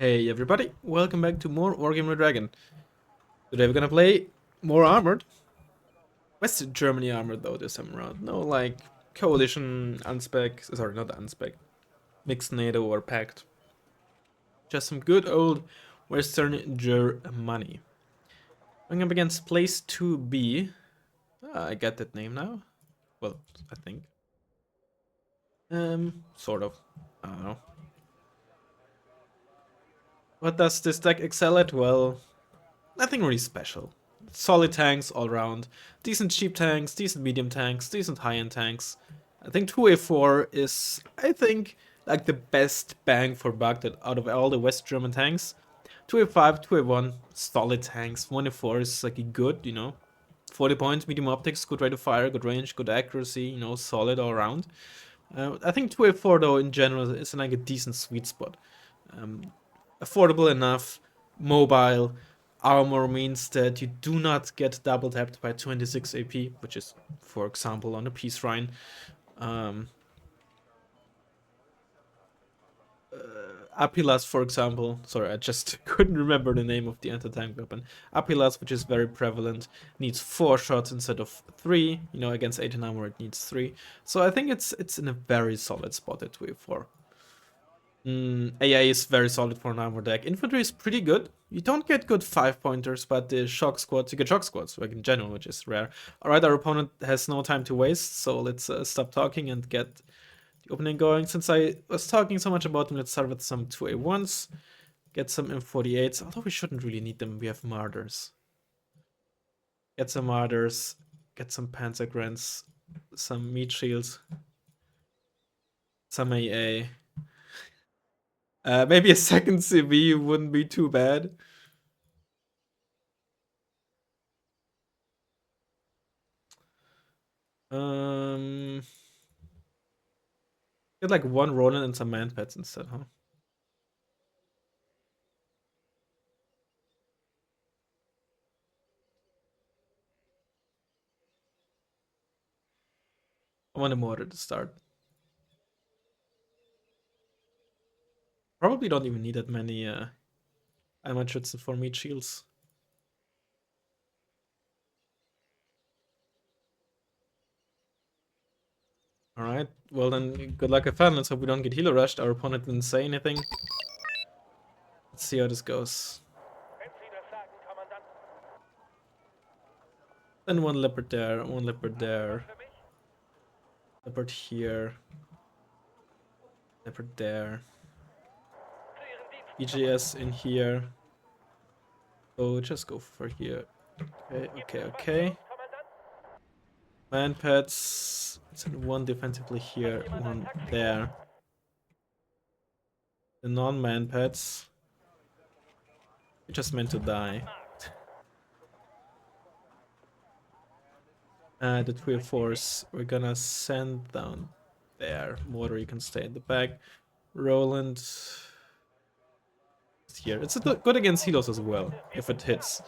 Hey everybody, welcome back to more Wargame Dragon. Today we're gonna play more Armored. West Germany Armored though this time around. No like Coalition, Unspec, sorry not Unspec, Mixed NATO or Pact. Just some good old Western Germany. Going up against Place 2B. I get that name now. Well, I think. Sort of. I don't know. What does this deck excel at? Well, nothing really special. Solid tanks all around. Decent cheap tanks, decent medium tanks, decent high-end tanks. I think 2A4 is, I think, like the best bang for buck that out of all the West German tanks. 2A5, 2A1, solid tanks. 1A4 is like a good, 40 points, medium optics, good rate of fire, good range, good accuracy, solid all around. I think 2A4 though in general is like a decent sweet spot. Affordable enough, mobile. Armor means that you do not get double tapped by 26 AP, which is, for example, on a Peace Shrine. Apilas, for example, sorry, I just couldn't remember the name of the anti-tank weapon. Apilas, which is very prevalent, needs 4 shots instead of 3. Against 8 armor it needs 3. So I think it's in a very solid spot at 2A4. AA is very solid for an armor deck. Infantry is pretty good. You don't get good 5-pointers, but the shock squads, you get shock squads, like in general, which is rare. Alright, our opponent has no time to waste, so let's stop talking and get the opening going. Since I was talking so much about them, let's start with some 2A1s. Get some M48s, although we shouldn't really need them, we have Martyrs. Get some Martyrs, get some Panzergrants, some Meat Shields, some AA. Maybe a second CV wouldn't be too bad. Get like 1 Ronin and some man pets instead, huh? I want a mortar to start. Probably don't even need that many Einmalschützen for meat shields. Alright, well then, good luck have fun. Let's hope we don't get Helorush. Our opponent didn't say anything. Let's see how this goes. Then 1 leopard there, 1 leopard there. Leopard here. Leopard there. EGS in here. Oh, just go for here. Okay. Man pets. Send 1 defensively here, 1 there. The non-man pets. You're just meant to die. The 3-4s we're gonna send down there. Mortar, you can stay in the back. Roland is here. It's good against Helos as well, if it hits.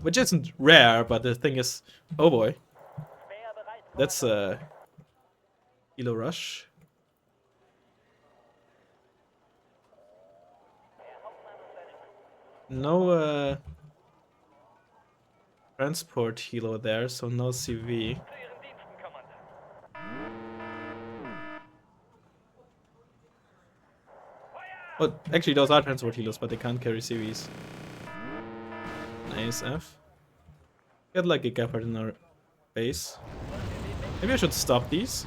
Which isn't rare, but the thing is... Oh boy. That's a Helorush. No transport helo there, so no CV. Well, actually those are transport helos, but they can't carry CVs. An ASF. Get like a Gepard in our base. Maybe I should stop these.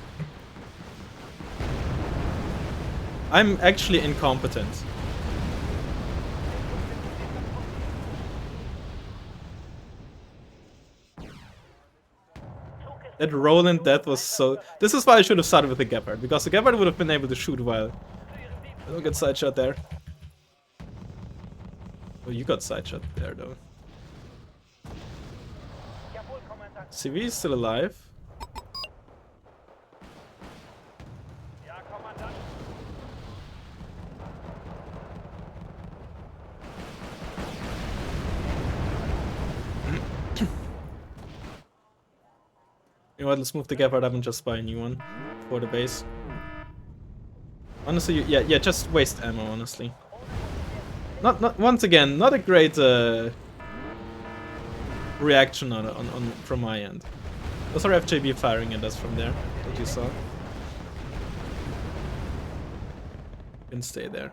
I'm actually incompetent. That Roland death was so... This is why I should have started with the Gepard, because the Gepard would have been able to shoot well. I don't get side shot there. Oh, you got side shot there though. CV is still alive. You know what, let's move the Gepard up and just buy a new one for the base. Honestly, yeah, just waste ammo, honestly. Not once again, not a great reaction on from my end. Those are FJB firing at us from there, that you saw. Can stay there.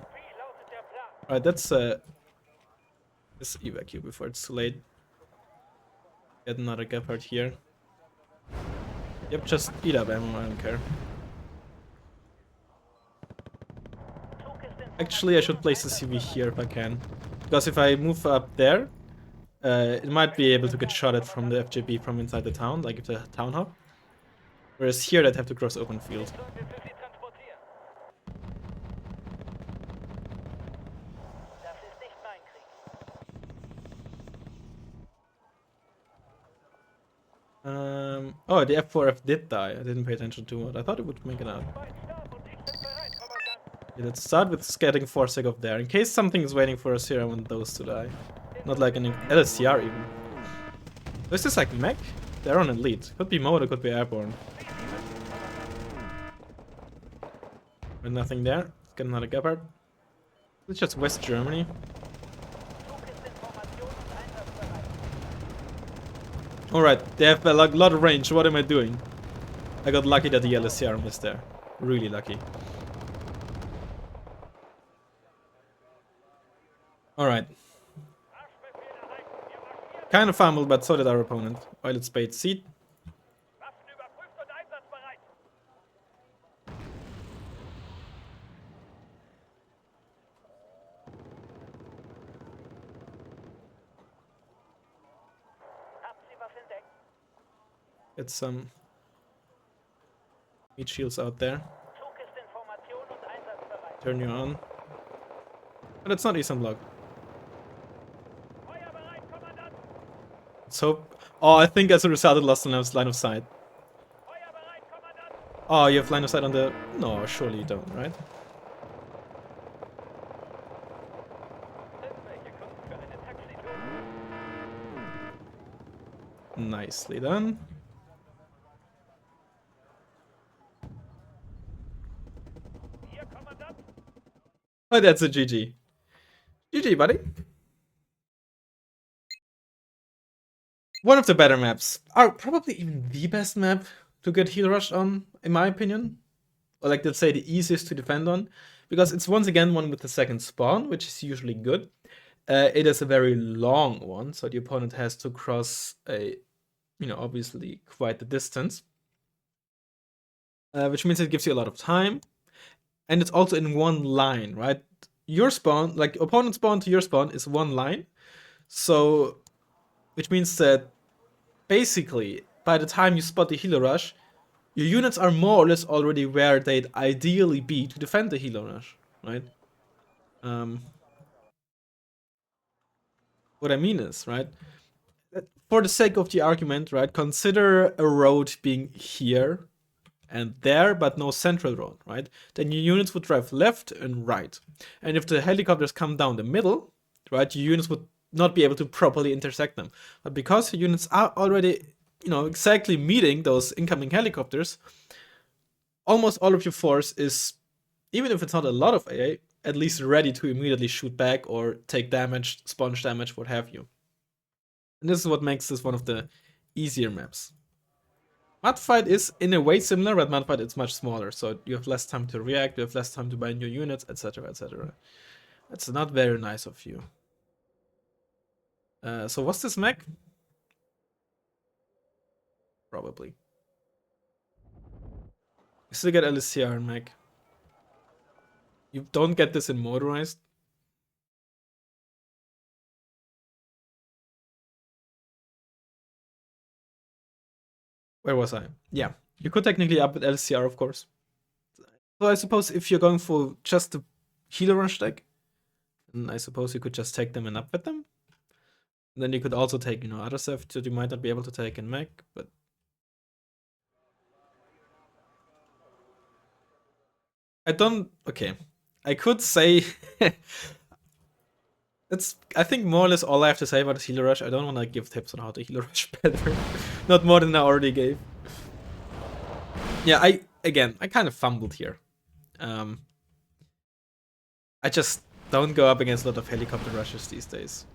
Alright, that's let's evacuate before it's too late. Get another Gepard here. Yep, just eat up ammo, I don't care. Actually, I should place the CV here if I can. Because if I move up there, it might be able to get shot at from the FJB from inside the town, like if the town hub. Whereas here, they'd have to cross open field. Oh, the F4F did die. I didn't pay attention to it. I thought it would make it out. Okay, let's start with getting 4 sec off there. In case something is waiting for us here, I want those to die. Not like an LSCR even. This is like mech? They're on elite. Could be motor, could be airborne. But nothing there. Let's get another Gepard. It's just West Germany. Alright, they have a lot of range. What am I doing? I got lucky that the LSCR missed there. Really lucky. Alright. Kind of fumbled, but so did our opponent. Violet Spade seat. Get some meat shields out there. Turn you on. But it's not Eastern Bloc. Let's hope. Oh, I think as a result it lost line of sight. Oh, you have line of sight on the... No, surely you don't, right? Nicely done. Oh, that's a GG. GG, buddy. One of the better maps. Probably even the best map to get Helorush on, in my opinion. Or like, let's say the easiest to defend on. Because it's once again one with the second spawn, which is usually good. It is a very long one, so the opponent has to cross a, obviously quite the distance. Which means it gives you a lot of time. And it's also in one line, right? Your spawn, like opponent spawn to your spawn is one line. So, which means that basically, by the time you spot the Helorush, your units are more or less already where they'd ideally be to defend the Helorush, right? What I mean is, right? For the sake of the argument, right? Consider a road being here and there, but no central road, right? Then your units would drive left and right. And if the helicopters come down the middle, right, your units would not be able to properly intersect them. But because your units are already, exactly meeting those incoming helicopters, almost all of your force is, even if it's not a lot of AA, at least ready to immediately shoot back or take damage, sponge damage, what have you. And this is what makes this one of the easier maps. Mudfight is in a way similar, but Mudfight is much smaller, so you have less time to react, you have less time to bind your units, etc, etc. That's not very nice of you. So what's this mech? Probably. You still get LSCR mech. You don't get this in motorized. Where was I? Yeah, you could technically up with LCR, of course. So I suppose if you're going for just the Helorush deck, then I suppose you could just take them and up with them. And then you could also take, other stuff that you might not be able to take in mech, but... Okay. I could say... That's, I think, more or less all I have to say about the Helorush. I don't want to give tips on how to Helorush better. Not more than I already gave. Yeah, I kind of fumbled here. I just don't go up against a lot of helicopter rushes these days.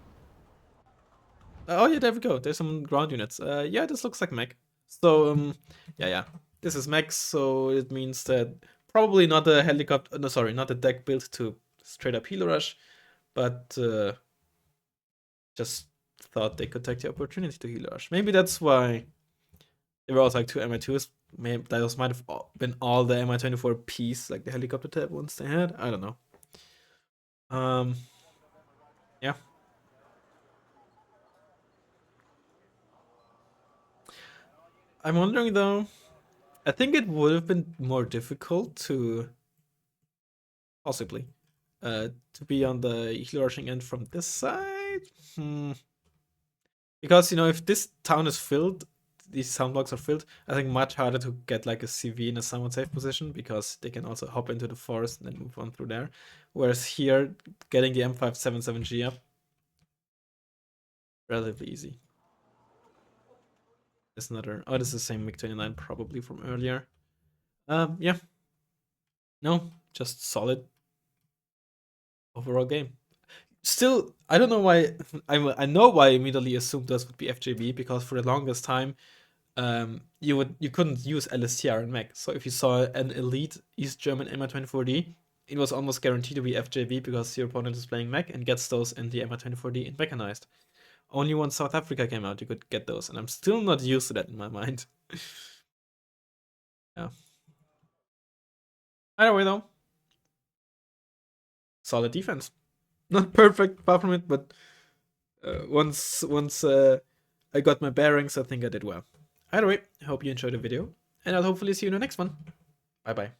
Oh yeah, there we go. There's some ground units. Yeah, this looks like mech. So yeah. This is mech, so it means that probably not a helicopter. No, sorry, not a deck built to straight up Helorush, but just thought they could take the opportunity to Helorush. Maybe that's why there were also like two Mi-2s. Maybe those might have been all the Mi-24Ps, like the helicopter type ones they had. I don't know. Yeah. I'm wondering though. I think it would have been more difficult to possibly to be on the heal rushing end from this side. Because if this town is filled, these sound blocks are filled, I think much harder to get like a CV in a somewhat safe position because they can also hop into the forest and then move on through there. Whereas here, getting the M577G up, relatively easy. There's another. Oh, this is the same MiG-29 probably from earlier. Yeah. No, just solid overall game. Still, I don't know why. I know why I immediately assumed this would be FJB because for the longest time, you couldn't use LSTR in mech. So if you saw an elite East German MI24D, it was almost guaranteed to be FJB because your opponent is playing mech and gets those in the MI24D in mechanized. Only once South Africa came out, you could get those, and I'm still not used to that in my mind. Yeah. Either way, though, solid defense. Not perfect, far from it, but once I got my bearings, I think I did well. Either way, I hope you enjoyed the video, and I'll hopefully see you in the next one. Bye bye.